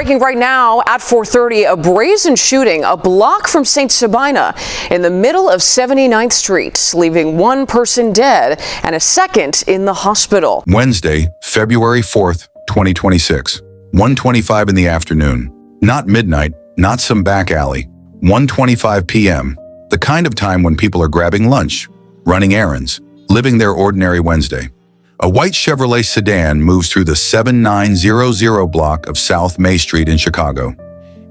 Breaking right now at 4:30, a brazen shooting a block from St. Sabina in the middle of 79th Street, leaving one person dead and a second in the hospital. Wednesday, February 4th, 2026, 1:25 in the afternoon. Not midnight, not some back alley. 1:25 p.m., the kind of time when people are grabbing lunch, running errands, living their ordinary Wednesday. A white Chevrolet sedan moves through the 7900 block of South May Street in Chicago.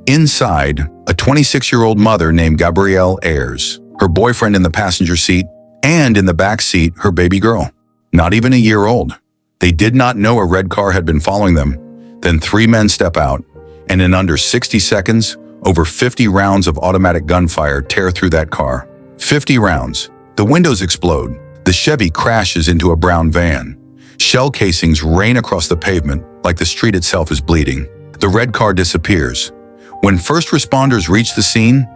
Inside, a 26-year-old mother named Gabryel Ayers, her boyfriend in the passenger seat, and in the back seat, her baby girl, not even a year old. They did not know a red car had been following them. Then three men step out, and in under 60 seconds, over 50 rounds of automatic gunfire tear through that car. 50 rounds. The windows explode. The Chevy crashes into a brown van. Shell casings rain across the pavement like the street itself is bleeding. The red car disappears. When first responders reach the scene,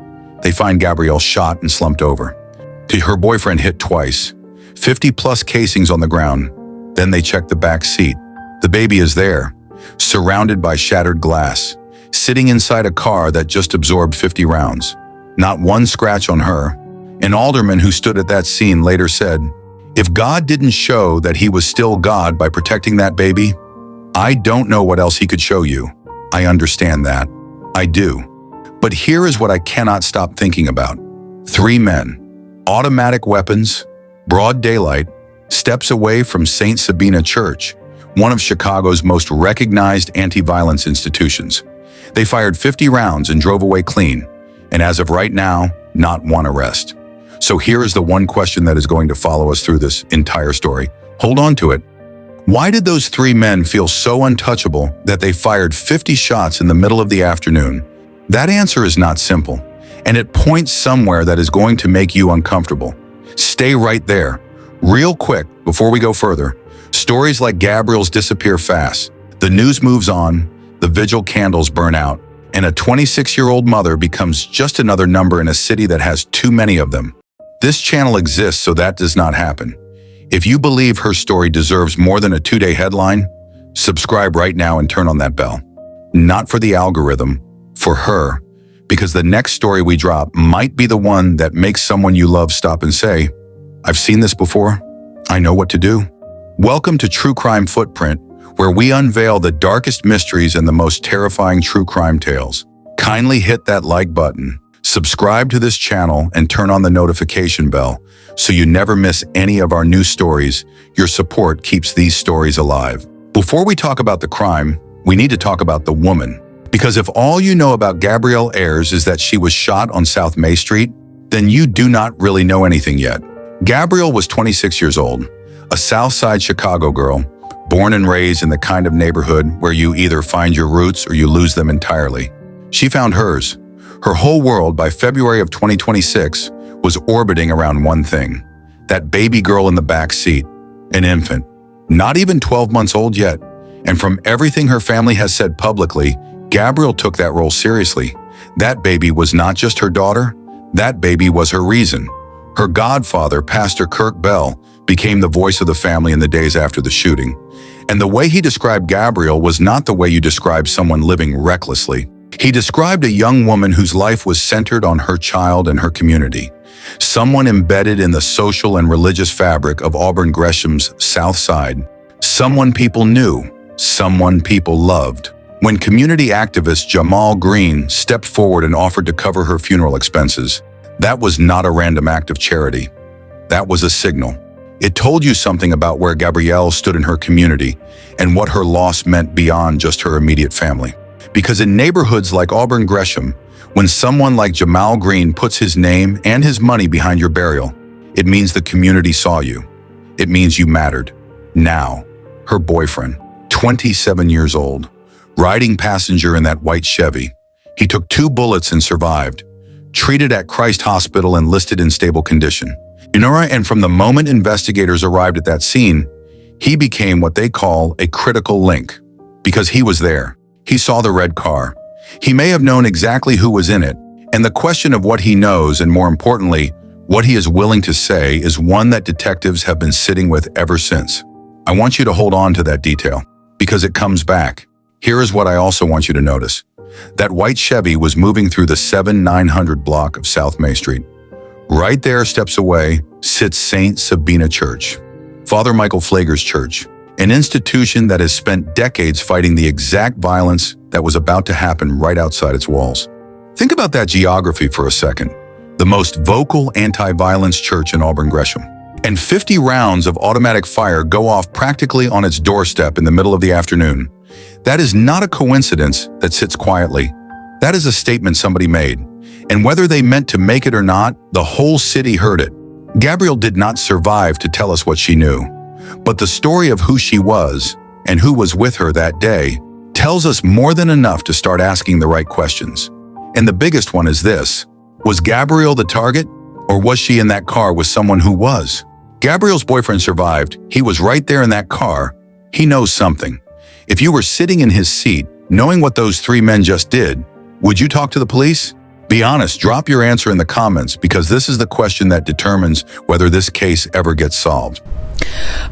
they find Gabryel shot and slumped over. Her boyfriend hit twice. 50-plus casings on the ground. Then they check the back seat. The baby is there, surrounded by shattered glass, sitting inside a car that just absorbed 50 rounds. Not one scratch on her. An alderman who stood at that scene later said, "If God didn't show that he was still God by protecting that baby, I don't know what else he could show you. I understand that. I do. But here is what I cannot stop thinking about. Three men, automatic weapons, broad daylight, steps away from St. Sabina Church, one of Chicago's most recognized anti-violence institutions. They fired 50 rounds and drove away clean, and as of right now, not one arrest. So here is the one question that is going to follow us through this entire story. Hold on to it. Why did those three men feel so untouchable that they fired 50 shots in the middle of the afternoon? That answer is not simple, and it points somewhere that is going to make you uncomfortable. Stay right there. Real quick, before we go further, stories like Gabryel's disappear fast. The news moves on, the vigil candles burn out, and a 26-year-old mother becomes just another number in a city that has too many of them. This channel exists so that does not happen. If you believe her story deserves more than a two-day headline, subscribe right now and turn on that bell. Not for the algorithm, for her, because the next story we drop might be the one that makes someone you love stop and say, "I've seen this before. I know what to do." Welcome to True Crime Footprint, where we unveil the darkest mysteries and the most terrifying true crime tales. Kindly hit that like button, subscribe to this channel, and turn on the notification bell so you never miss any of our new stories. Your support keeps these stories alive. Before we talk about the crime, we need to talk about the woman. Because if all you know about Gabryel Ayers is that she was shot on South May Street, then you do not really know anything yet. Gabryel was 26 years old, a South Side Chicago girl, born and raised in the kind of neighborhood where you either find your roots or you lose them entirely. She found hers. Her whole world by February of 2026 was orbiting around one thing, that baby girl in the back seat, an infant, not even 12 months old yet. And from everything her family has said publicly, Gabryel took that role seriously. That baby was not just her daughter, that baby was her reason. Her godfather, Pastor Kirk Bell, became the voice of the family in the days after the shooting. And the way he described Gabryel was not the way you describe someone living recklessly. He described a young woman whose life was centered on her child and her community. Someone embedded in the social and religious fabric of Auburn Gresham's South Side. Someone people knew, someone people loved. When community activist Jamal Green stepped forward and offered to cover her funeral expenses, that was not a random act of charity. That was a signal. It told you something about where Gabryel stood in her community and what her loss meant beyond just her immediate family. Because in neighborhoods like Auburn Gresham, when someone like Jamal Green puts his name and his money behind your burial, it means the community saw you. It means you mattered. Now, her boyfriend, 27 years old, riding passenger in that white Chevy. He took 2 bullets and survived, treated at Christ Hospital and listed in stable condition. And from the moment investigators arrived at that scene, he became what they call a critical link, because he was there. He saw the red car. He may have known exactly who was in it, and the question of what he knows, and more importantly, what he is willing to say, is one that detectives have been sitting with ever since. I want you to hold on to that detail, because it comes back. Here is what I also want you to notice. That white Chevy was moving through the 7900 block of South May Street. Right there, steps away, sits St. Sabina Church, Father Michael Flager's church, an institution that has spent decades fighting the exact violence that was about to happen right outside its walls. Think about that geography for a second. The most vocal anti-violence church in Auburn Gresham. And 50 rounds of automatic fire go off practically on its doorstep in the middle of the afternoon. That is not a coincidence that sits quietly. That is a statement somebody made. And whether they meant to make it or not, the whole city heard it. Gabryel did not survive to tell us what she knew. But the story of who she was and who was with her that day tells us more than enough to start asking the right questions. And the biggest one is this: was Gabryel the target, or was she in that car with someone who was? Gabryel's boyfriend survived. He was right there in that car. He knows something. If you were sitting in his seat, knowing what those three men just did, would you talk to the police? Be honest, drop your answer in the comments, because this is the question that determines whether this case ever gets solved.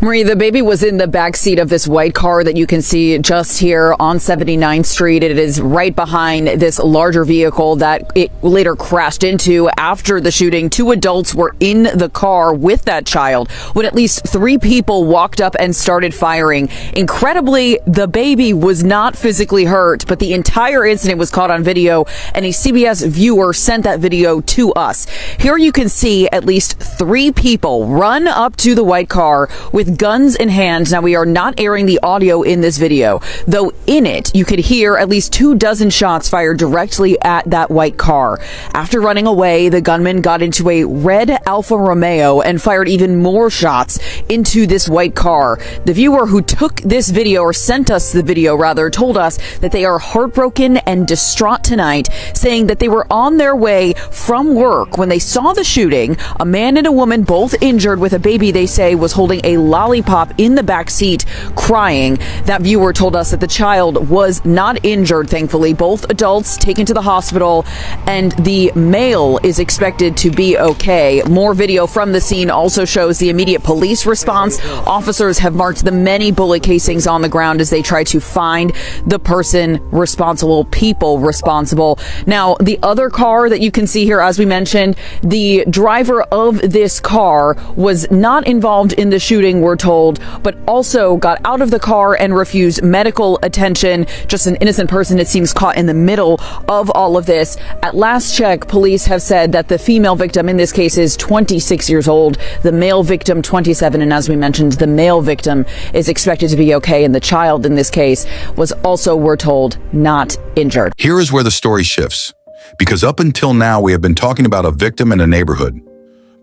Marie, the baby was in the back seat of this white car that you can see just here on 79th Street. It is right behind this larger vehicle that it later crashed into after the shooting. Two adults were in the car with that child when at least three people walked up and started firing. Incredibly, the baby was not physically hurt, but the entire incident was caught on video, and a CBS viewer sent that video to us. Here you can see at least three people run up to the white car with guns in hand. Now, we are not airing the audio in this video, though in it you could hear at least 24 shots fired directly at that white car. After running away, the gunman got into a red Alfa Romeo and fired even more shots into this white car. The viewer who took this video, or sent us the video rather, told us that they are heartbroken and distraught tonight, saying that they were on their way from work when they saw the shooting. A man and a woman, both injured, with a baby they say was holding a lollipop in the back seat, crying. That viewer told us that the child was not injured, thankfully. Both adults taken to the hospital, and the male is expected to be okay. More video from the scene also shows the immediate police response. Officers have marked the many bullet casings on the ground as they try to find the person responsible, people responsible. Now, the other car that you can see here, as we mentioned, the driver of this car was not involved in the shooting, we're told, but also got out of the car and refused medical attention. Just an innocent person, it seems, caught in the middle of all of this. At last check, police have said that the female victim in this case is 26 years old, the male victim 27, and as we mentioned, the male victim is expected to be okay, and the child in this case was also, we're told, not injured. Here is where the story shifts, because up until now we have been talking about a victim in a neighborhood.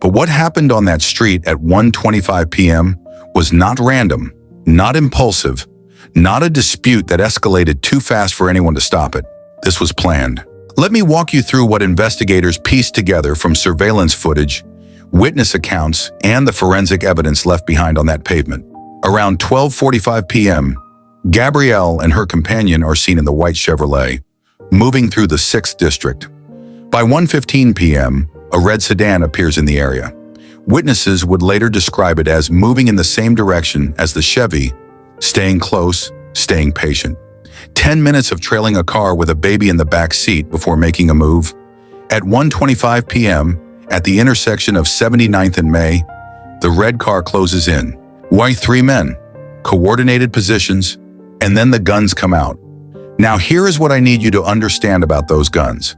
But what happened on that street at 1:25 p.m. was not random, not impulsive, not a dispute that escalated too fast for anyone to stop it. This was planned. Let me walk you through what investigators pieced together from surveillance footage, witness accounts, and the forensic evidence left behind on that pavement. Around 12:45 p.m., Gabryel and her companion are seen in the white Chevrolet, moving through the 6th District. By 1:15 p.m., a red sedan appears in the area. Witnesses would later describe it as moving in the same direction as the Chevy, staying close, staying patient. 10 minutes of trailing a car with a baby in the back seat before making a move. At 1:25 p.m., at the intersection of 79th and May, the red car closes in. Why 3 men? Coordinated positions, and then the guns come out. Now here is what I need you to understand about those guns,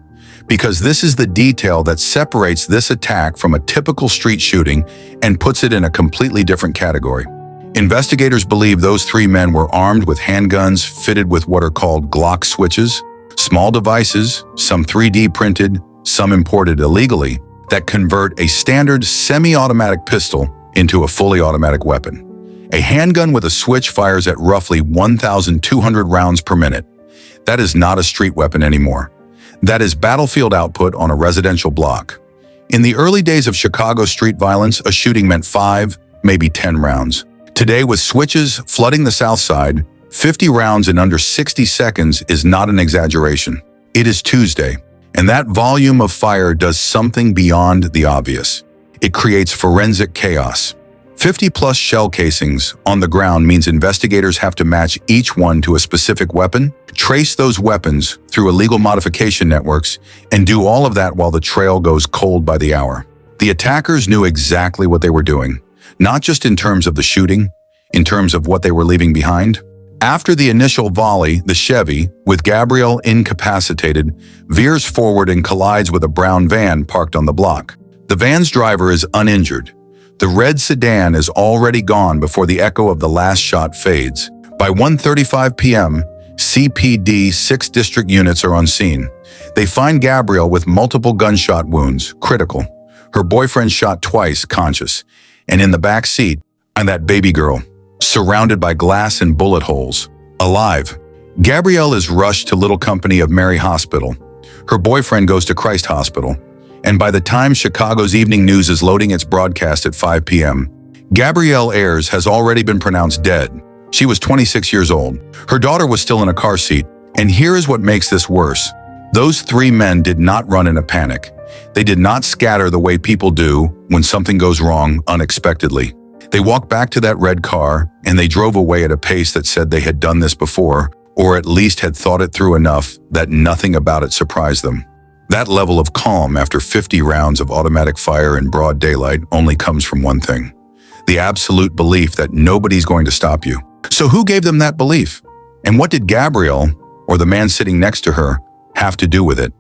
because this is the detail that separates this attack from a typical street shooting and puts it in a completely different category. Investigators believe those 3 men were armed with handguns fitted with what are called Glock switches, small devices, some 3D printed, some imported illegally, that convert a standard semi-automatic pistol into a fully automatic weapon. A handgun with a switch fires at roughly 1,200 rounds per minute. That is not a street weapon anymore. That is battlefield output on a residential block. In the early days of Chicago street violence, a shooting meant 5, maybe 10 rounds. Today, with switches flooding the South Side, 50 rounds in under 60 seconds is not an exaggeration. It is Tuesday, and that volume of fire does something beyond the obvious. It creates forensic chaos. 50-plus shell casings on the ground means investigators have to match each one to a specific weapon, trace those weapons through illegal modification networks, and do all of that while the trail goes cold by the hour. The attackers knew exactly what they were doing, not just in terms of the shooting, in terms of what they were leaving behind. After the initial volley, the Chevy, with Gabryel incapacitated, veers forward and collides with a brown van parked on the block. The van's driver is uninjured. The red sedan is already gone before the echo of the last shot fades. By 1:35 p.m., CPD 6 district units are on scene. They find Gabryel with multiple gunshot wounds, critical. Her boyfriend shot twice, conscious. And in the back seat, and that baby girl, surrounded by glass and bullet holes, alive. Gabryel is rushed to Little Company of Mary Hospital. Her boyfriend goes to Christ Hospital. And by the time Chicago's Evening News is loading its broadcast at 5 p.m., Gabryel Ayers has already been pronounced dead. She was 26 years old. Her daughter was still in a car seat. And here is what makes this worse. Those three men did not run in a panic. They did not scatter the way people do when something goes wrong unexpectedly. They walked back to that red car, and they drove away at a pace that said they had done this before, or at least had thought it through enough that nothing about it surprised them. That level of calm after 50 rounds of automatic fire in broad daylight only comes from one thing: the absolute belief that nobody's going to stop you. So who gave them that belief? And what did Gabryel, or the man sitting next to her, have to do with it?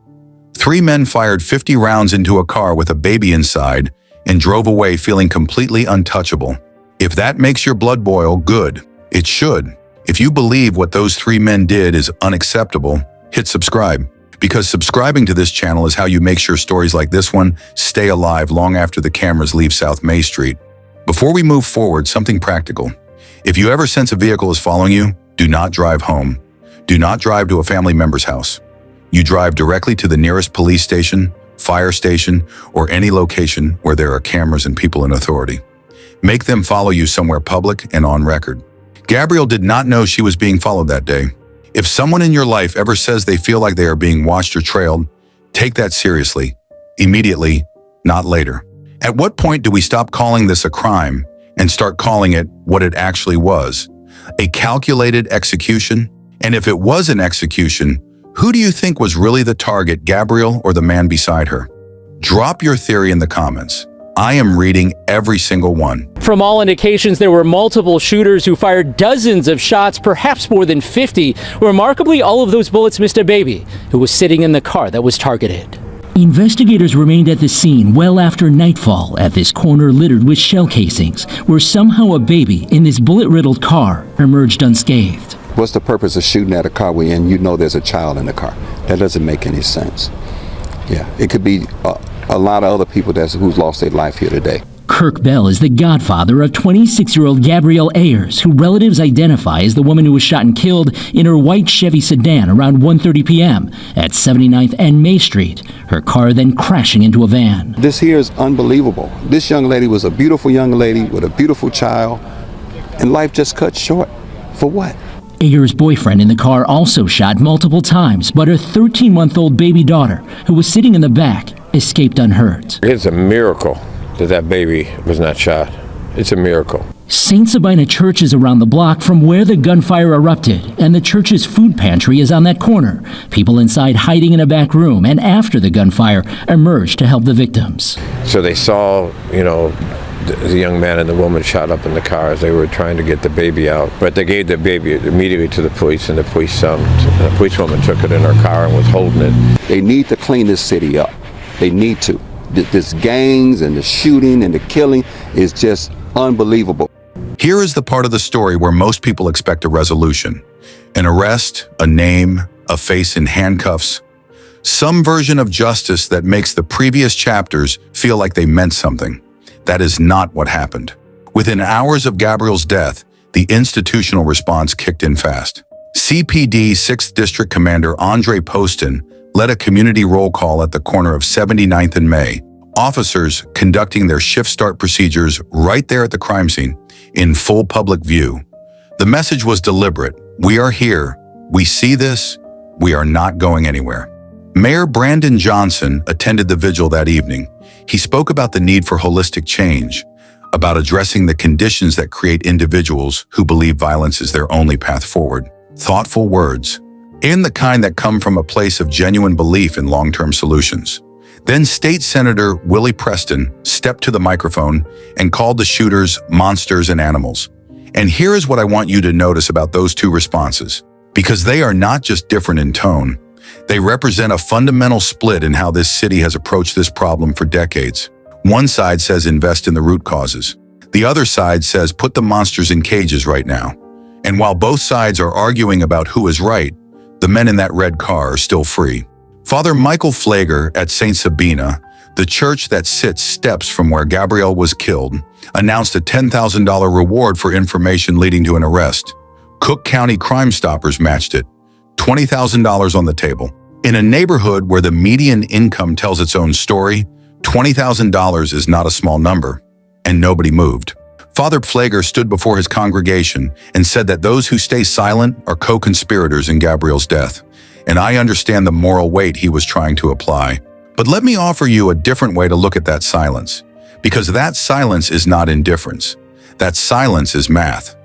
Three men fired 50 rounds into a car with a baby inside and drove away feeling completely untouchable. If that makes your blood boil, good. It should. If you believe what those three men did is unacceptable, hit subscribe. Because subscribing to this channel is how you make sure stories like this one stay alive long after the cameras leave South May Street. Before we move forward, something practical. If you ever sense a vehicle is following you, do not drive home. Do not drive to a family member's house. You drive directly to the nearest police station, fire station, or any location where there are cameras and people in authority. Make them follow you somewhere public and on record. Gabryel did not know she was being followed that day. If someone in your life ever says they feel like they are being watched or trailed, take that seriously. Immediately, not later. At what point do we stop calling this a crime and start calling it what it actually was? A calculated execution? And if it was an execution, who do you think was really the target, Gabryel or the man beside her? Drop your theory in the comments. I am reading every single one. From all indications, there were multiple shooters who fired dozens of shots, perhaps more than 50. Remarkably, all of those bullets missed a baby who was sitting in the car that was targeted. Investigators remained at the scene well after nightfall at this corner littered with shell casings, where somehow a baby in this bullet-riddled car emerged unscathed. What's the purpose of shooting at a car when you know there's a child in the car? That doesn't make any sense. Yeah, it could be a lot of other people who's lost their life here today. Kirk Bell is the godfather of 26-year-old Gabryel Ayers, who relatives identify as the woman who was shot and killed in her white Chevy sedan around 1:30 p.m. at 79th and May Street, her car then crashing into a van. This here is unbelievable. This young lady was a beautiful young lady with a beautiful child, and life just cut short. For what? Ayers' boyfriend in the car also shot multiple times, but her 13-month-old baby daughter, who was sitting in the back, escaped unhurt. It's a miracle that baby was not shot. It's a miracle. St. Sabina Church is around the block from where the gunfire erupted, and the church's food pantry is on that corner. People inside hiding in a back room, and after the gunfire, emerged to help the victims. So they saw, the young man and the woman shot up in the car as they were trying to get the baby out. But they gave the baby immediately to the police, and the policewoman took it in her car and was holding it. They need to clean this city up. They need to. This gangs and the shooting and the killing is just unbelievable. Here is the part of the story where most people expect a resolution. An arrest, a name, a face in handcuffs. Some version of justice that makes the previous chapters feel like they meant something. That is not what happened. Within hours of Gabryel's death, the institutional response kicked in fast. CPD 6th District Commander Andre Poston led a community roll call at the corner of 79th and May. Officers conducting their shift start procedures right there at the crime scene, in full public view. The message was deliberate. We are here. We see this. We are not going anywhere. Mayor Brandon Johnson attended the vigil that evening. He spoke about the need for holistic change, about addressing the conditions that create individuals who believe violence is their only path forward. Thoughtful words, and the kind that come from a place of genuine belief in long-term solutions. Then State Senator Willie Preston stepped to the microphone and called the shooters monsters and animals. And here is what I want you to notice about those two responses, because they are not just different in tone. They represent a fundamental split in how this city has approached this problem for decades. One side says invest in the root causes. The other side says put the monsters in cages right now. And while both sides are arguing about who is right, the men in that red car are still free. Father Michael Pfleger at St. Sabina, the church that sits steps from where Gabryel was killed, announced a $10,000 reward for information leading to an arrest. Cook County Crime Stoppers matched it, $20,000 on the table. In a neighborhood where the median income tells its own story, $20,000 is not a small number, and nobody moved. Father Pfleger stood before his congregation and said that those who stay silent are co-conspirators in Gabryel's death, and I understand the moral weight he was trying to apply. But let me offer you a different way to look at that silence, because that silence is not indifference. That silence is math.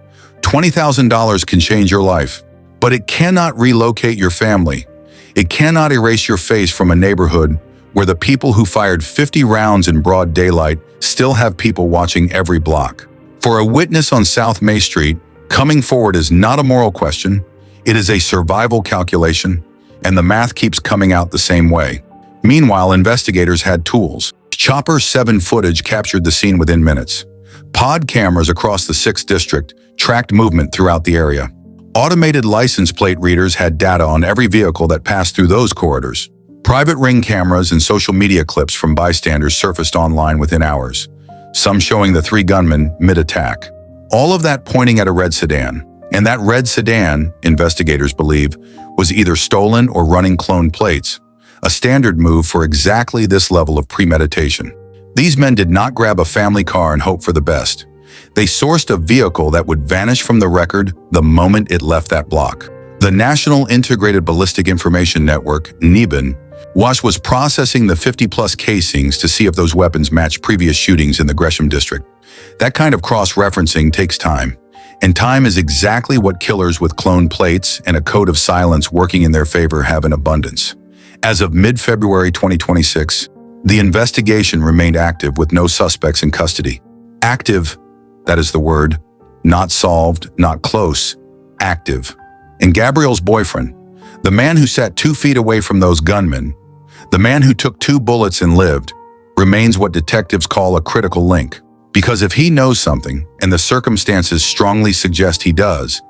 $20,000 can change your life, but it cannot relocate your family. It cannot erase your face from a neighborhood where the people who fired 50 rounds in broad daylight still have people watching every block. For a witness on South May Street, coming forward is not a moral question. It is a survival calculation, and the math keeps coming out the same way. Meanwhile, investigators had tools. Chopper 7 footage captured the scene within minutes. Pod cameras across the 6th district tracked movement throughout the area. Automated license plate readers had data on every vehicle that passed through those corridors. Private ring cameras and social media clips from bystanders surfaced online within hours, some showing the 3 gunmen mid-attack. All of that pointing at a red sedan. And that red sedan, investigators believe, was either stolen or running cloned plates, a standard move for exactly this level of premeditation. These men did not grab a family car and hope for the best. They sourced a vehicle that would vanish from the record the moment it left that block. The National Integrated Ballistic Information Network, NIBIN, was processing the 50-plus casings to see if those weapons matched previous shootings in the Gresham district. That kind of cross-referencing takes time. And time is exactly what killers with cloned plates and a code of silence working in their favor have in abundance. As of mid-February 2026, the investigation remained active with no suspects in custody. Active, that is the word. Not solved, not close. Active. And Gabryel's boyfriend, the man who sat 2 feet away from those gunmen, the man who took 2 bullets and lived, remains what detectives call a critical link. Because if he knows something, and the circumstances strongly suggest he does,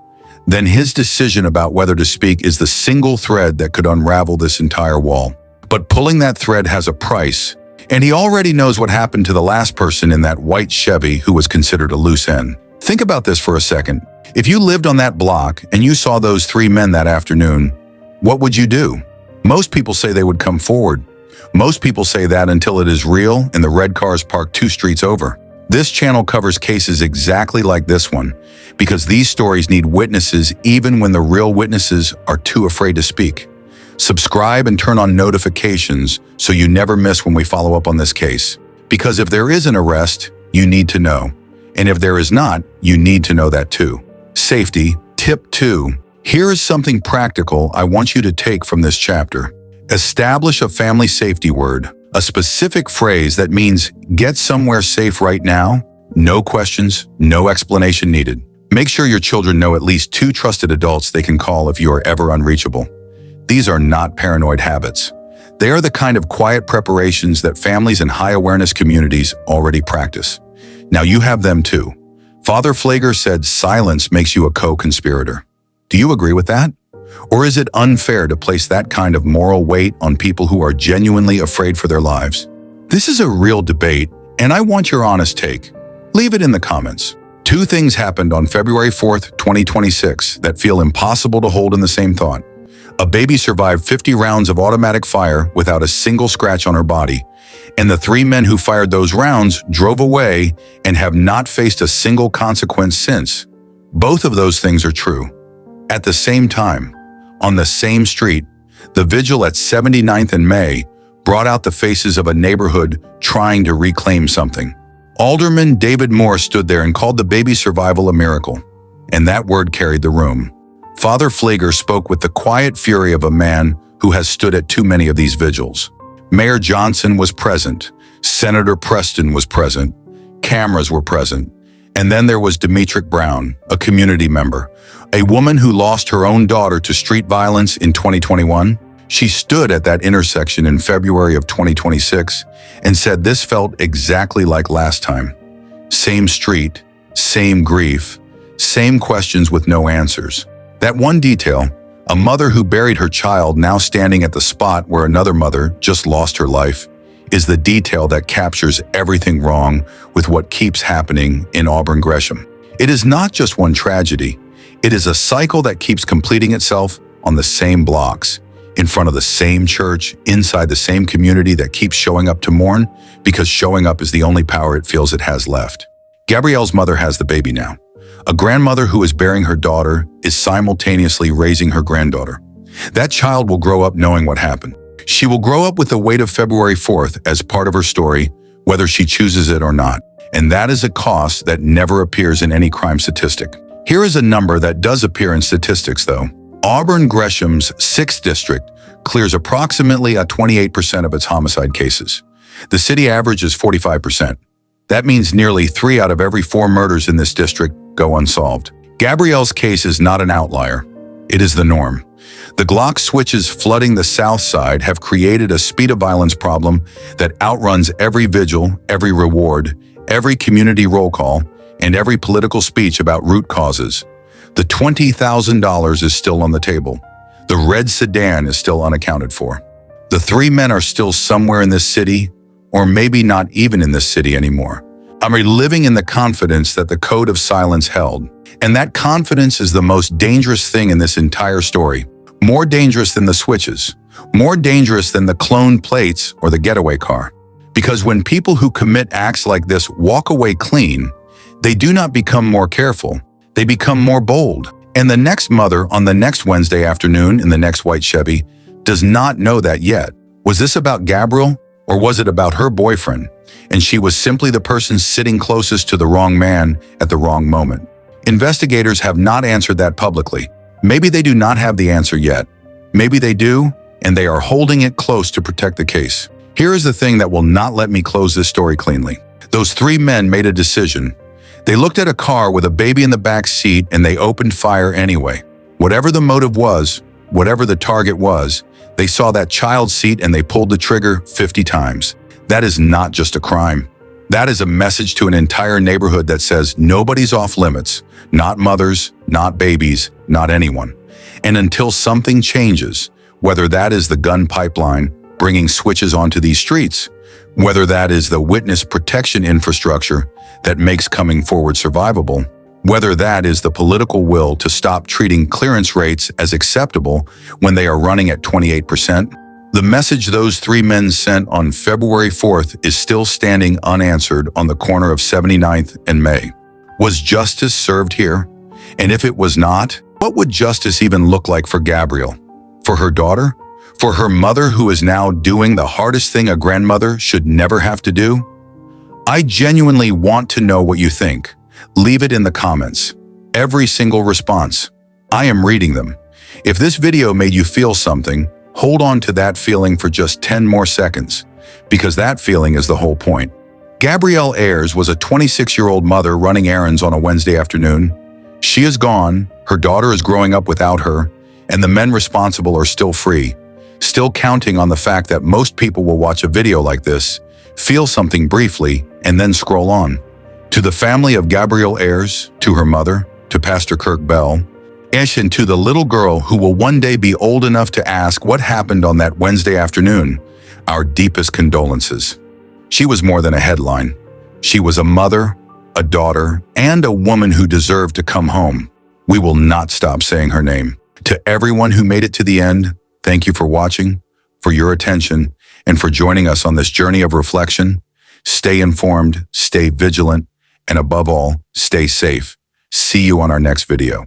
then his decision about whether to speak is the single thread that could unravel this entire wall. But pulling that thread has a price, and he already knows what happened to the last person in that white Chevy who was considered a loose end. Think about this for a second. If you lived on that block and you saw those 3 men that afternoon, what would you do? Most people say they would come forward. Most people say that until it is real and the red cars parked 2 streets over. This channel covers cases exactly like this one, because these stories need witnesses even when the real witnesses are too afraid to speak. Subscribe and turn on notifications so you never miss when we follow up on this case. Because if there is an arrest, you need to know. And if there is not, you need to know that too. Safety. Tip 2. Here is something practical I want you to take from this chapter. Establish a family safety word, a specific phrase that means get somewhere safe right now, no questions, no explanation needed. Make sure your children know at least 2 trusted adults they can call if you are ever unreachable. These are not paranoid habits. They are the kind of quiet preparations that families in high-awareness communities already practice. Now you have them too. Father Pfleger said silence makes you a co-conspirator. Do you agree with that? Or is it unfair to place that kind of moral weight on people who are genuinely afraid for their lives? This is a real debate, and I want your honest take. Leave it in the comments. 2 things happened on February 4th, 2026 that feel impossible to hold in the same thought. A baby survived 50 rounds of automatic fire without a single scratch on her body, and the 3 men who fired those rounds drove away and have not faced a single consequence since. Both of those things are true. At the same time, on the same street, the vigil at 79th and May brought out the faces of a neighborhood trying to reclaim something. Alderman David Moore stood there and called the baby's survival a miracle, and that word carried the room. Father Pfleger spoke with the quiet fury of a man who has stood at too many of these vigils. Mayor Johnson was present, Senator Preston was present, cameras were present, and then there was Demetric Brown, a community member, a woman who lost her own daughter to street violence in 2021. She stood at that intersection in February of 2026 and said this felt exactly like last time. Same street, same grief, same questions with no answers. That one detail, a mother who buried her child now standing at the spot where another mother just lost her life, is the detail that captures everything wrong with what keeps happening in Auburn Gresham. It is not just one tragedy. It is a cycle that keeps completing itself on the same blocks, in front of the same church, inside the same community that keeps showing up to mourn because showing up is the only power it feels it has left. Gabrielle's mother has the baby now. A grandmother who is bearing her daughter is simultaneously raising her granddaughter. That child will grow up knowing what happened. She will grow up with the weight of February 4th as part of her story, whether she chooses it or not. And that is a cost that never appears in any crime statistic. Here is a number that does appear in statistics, though. Auburn Gresham's 6th district clears approximately 28% of its homicide cases. The city average is 45%. That means nearly 3 out of every 4 murders in this district go unsolved. Gabrielle's case is not an outlier. It is the norm. The Glock switches flooding the South Side have created a speed of violence problem that outruns every vigil, every reward, every community roll call, and every political speech about root causes. The $20,000 is still on the table. The red sedan is still unaccounted for. The 3 men are still somewhere in this city, or maybe not even in this city anymore. I'm reliving in the confidence that the code of silence held. And that confidence is the most dangerous thing in this entire story. More dangerous than the switches. More dangerous than the cloned plates or the getaway car. Because when people who commit acts like this walk away clean, they do not become more careful. They become more bold. And the next mother on the next Wednesday afternoon in the next white Chevy does not know that yet. Was this about Gabryel, or was it about her boyfriend? And she was simply the person sitting closest to the wrong man at the wrong moment. Investigators have not answered that publicly. Maybe they do not have the answer yet. Maybe they do, and they are holding it close to protect the case. Here is the thing that will not let me close this story cleanly. Those 3 men made a decision. They looked at a car with a baby in the back seat and they opened fire anyway. Whatever the motive was, whatever the target was, they saw that child's seat and they pulled the trigger 50 times. That is not just a crime. That is a message to an entire neighborhood that says nobody's off limits, not mothers, not babies, not anyone. And until something changes, whether that is the gun pipeline bringing switches onto these streets, whether that is the witness protection infrastructure that makes coming forward survivable, whether that is the political will to stop treating clearance rates as acceptable when they are running at 28%, the message those 3 men sent on February 4th is still standing unanswered on the corner of 79th and May. Was justice served here? And if it was not, what would justice even look like for Gabryel? For her daughter? For her mother who is now doing the hardest thing a grandmother should never have to do? I genuinely want to know what you think. Leave it in the comments. Every single response. I am reading them. If this video made you feel something, hold on to that feeling for just 10 more seconds, because that feeling is the whole point. Gabryel Ayers was a 26-year-old mother running errands on a Wednesday afternoon. She is gone, her daughter is growing up without her, and the men responsible are still free, still counting on the fact that most people will watch a video like this, feel something briefly, and then scroll on. To the family of Gabryel Ayers, to her mother, to Pastor Kirk Bell, and to the little girl who will one day be old enough to ask what happened on that Wednesday afternoon, our deepest condolences. She was more than a headline. She was a mother, a daughter, and a woman who deserved to come home. We will not stop saying her name. To everyone who made it to the end, thank you for watching, for your attention, and for joining us on this journey of reflection. Stay informed, stay vigilant, and above all, stay safe. See you on our next video.